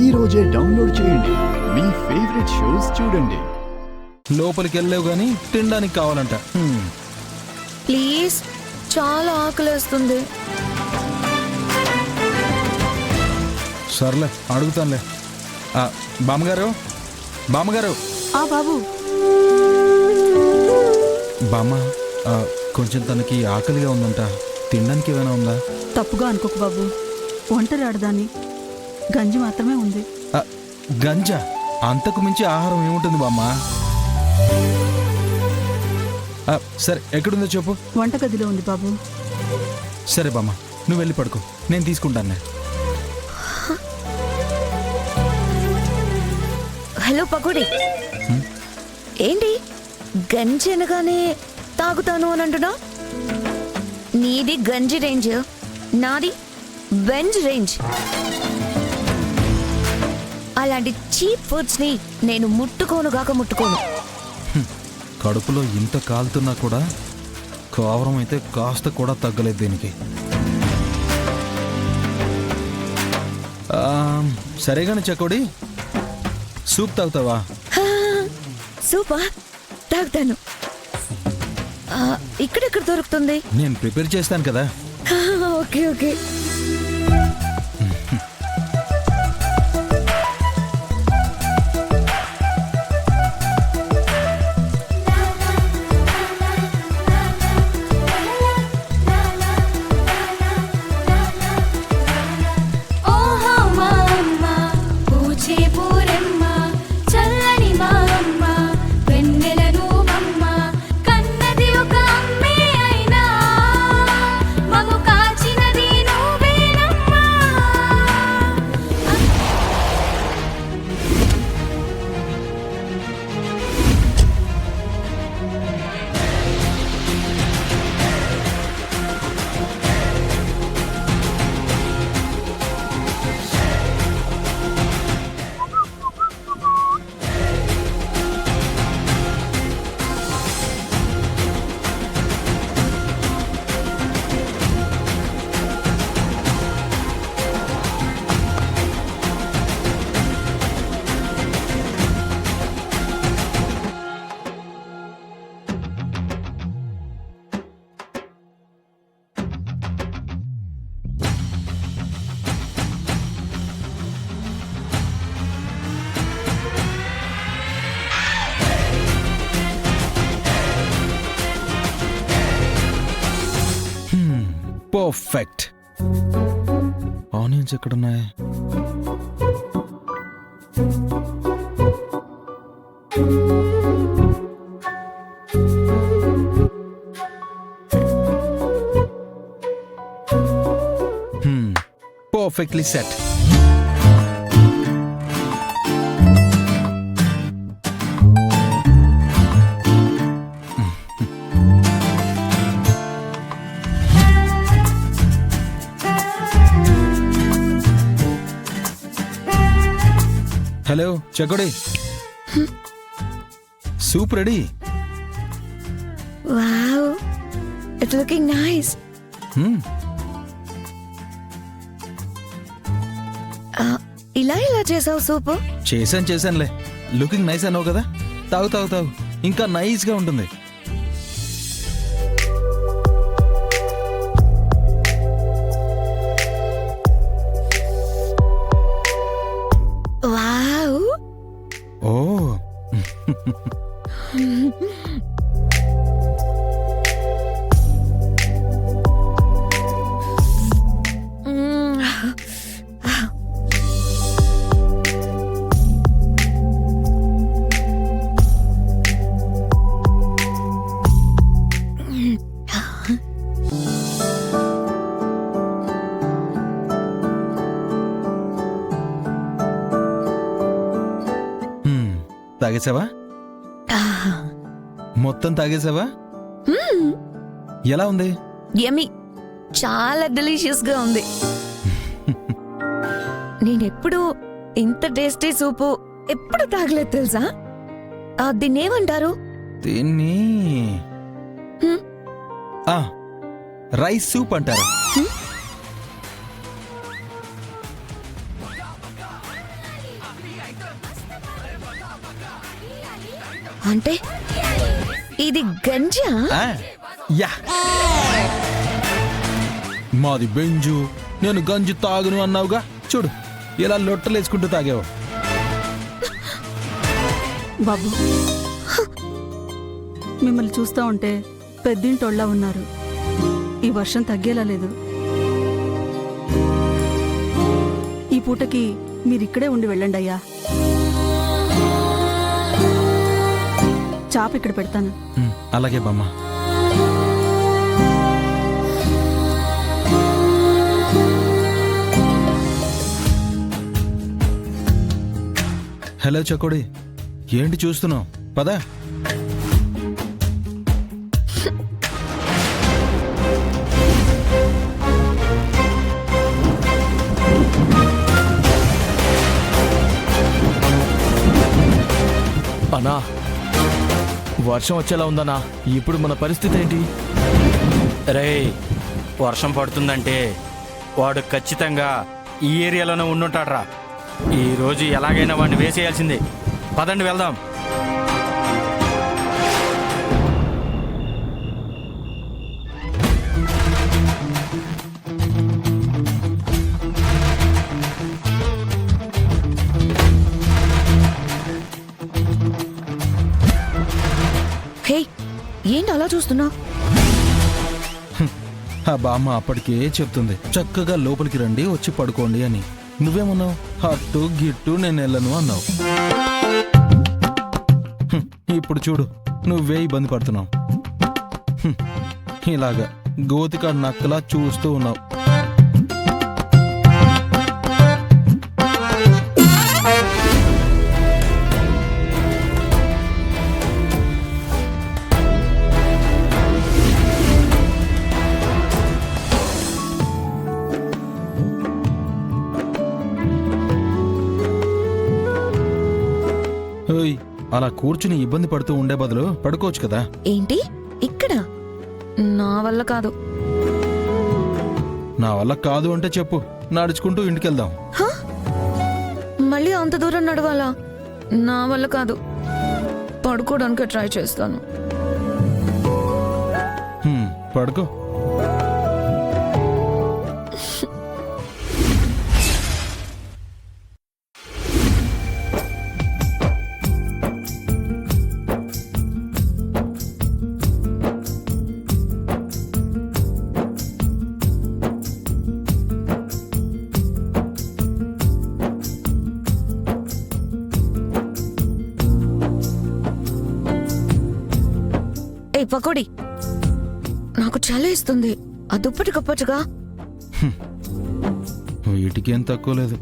ఈ రోజే డౌన్లోడ్ చేయండి. మీ ఫేవరెట్ షోస్ చూడండి. లోపలికి వెళ్ళలేవు గానీ తినడానికి కావాలంట. ప్లీజ్, చాలా ఆకలేస్తుంది. సర్లే అడుగుతానులే. బామ్మగారు, బామ్మగారు. బాబు, బామ్మ, కొంచెం తనకి ఆకలిగా ఉందంట. తినడానికి ఏమైనా ఉందా? తప్పుగా అనుకోకు బాబు, ఒంటరి ఆడదాని గంజి మాత్రమే ఉంది. గంజా? అంతకు మించి ఆహారం ఏముంటుంది బామ్మ? సరే, ఎక్కడుందో చెప్పు. వంటగదిలో ఉంది బాబు. సరే బామ్మ, నువ్వు వెళ్ళి పడుకో, నేను తీసుకుంటాను. హలో పకోడీ, ఏంటి గంజి అనగానే తాగుతాను అని అంటున్నా? నీది గంజి రేంజ్, నాది వెంజ్ రేంజ్. అలాంటి చీప్ ఫుడ్స్ ని నేను ముట్టుకోను. కడుపులో ఇంత కాలుతున్నా కూడా కావరం అయితే కాస్త కూడా తగ్గలేదు దీనికి. సరేగాని చకోడి, సూప్ తాగుతావా? సూపా? తాగుతాను. ఇక్కడెక్కడ దొరుకుతుంది? నేను ప్రిపేర్ చేస్తాను కదా. ఓకే. పర్ఫెక్ట్. ఆనియన్స్ ఎక్కడున్నాయి? Perfectly set. హలో చకోడి, soup ready. Wow, it's looking nice. ఇలా చేసావు సూపు? చేశానులే. లుకింగ్ నైస్ అన్నావు కదా. తాగు, ఇంకా నైస్ గా ఉంటుంది. వావ్. ఓ తాగేసావా? మొత్తం తాగేసావా? ఎలా ఉంది? యమ్మీ, చాలా డెలిషియస్ గా ఉంది. నేనెప్పుడు ఇంత టేస్టీ సూపు ఎప్పుడు తాగలేదు తెలుసా? దీన్ని ఏమంటారు? దీన్ని రైస్ సూప్ అంటారు. అంటే ఇది గంజా? ఆ, యా మాది బెంజు. నేను గంజి తాగును అన్నావుగా, చూడు ఇలా లొట్టలేసుకుంటూ తాగావు. బాబు మిమ్మల్ని చూస్తా ఉంటే పెద్దింటోళ్ళ ఉన్నారు. ఈ వర్షం తగ్గేలా లేదు. ఈ పూటకి మీరిక్కడే ఉండి వెళ్ళండి అయ్యా. చాప ఇక్కడ పెడతాను. అలాగే బామ్మ. హలో చకోడి, ఏంటి చూస్తున్నావు? పదా. అన్నా, వర్షం వచ్చేలా ఉందన్నా. ఇప్పుడు మన పరిస్థితి ఏంటి? రేయ్, వర్షం పడుతుందంటే వాడు ఖచ్చితంగా ఈ ఏరియాలోనే ఉండుంటాడ్రా. ఈరోజు ఎలాగైనా వాడిని వేసేయాల్సిందే. పదండి వెళ్దాం. హే, ఏంటి అలా చూస్తున్నావు? ఆ బామ్మ అప్పటికే చెప్తుంది, చక్కగా లోపలికి రండి, వచ్చి పడుకోండి అని. నువ్వేమన్నావు? హట్టు గిట్టు నేను వెళ్ళను అన్నావు. ఇప్పుడు చూడు, నువ్వే ఇబ్బంది పడుతున్నావు. ఇలాగా గోతికా నక్కలా చూస్తూ ఉన్నావు. ఓయ్, అలా కూర్చుని ఇబ్బంది పడుతూ ఉండే బదులు పడుకోవచ్చు కదా. ఏంటి ఇక్కడ? నా వల్ల కాదు. నా వల్ల కాదు అంటే చెప్పు, నడుచుకుంటూ ఇంటికెళ్దాం. హ? మళ్ళీ అంత దూరం నడవాలా? నా వల్ల కాదు. పడుకోవడానికి ట్రై చేస్తాను. పడుకో. ఏ పకోడి, నాకు చలేస్తుంది. ఆ దుప్పటి కప్పచ్చుగా. వీటికి ఏం తక్కువ లేదు.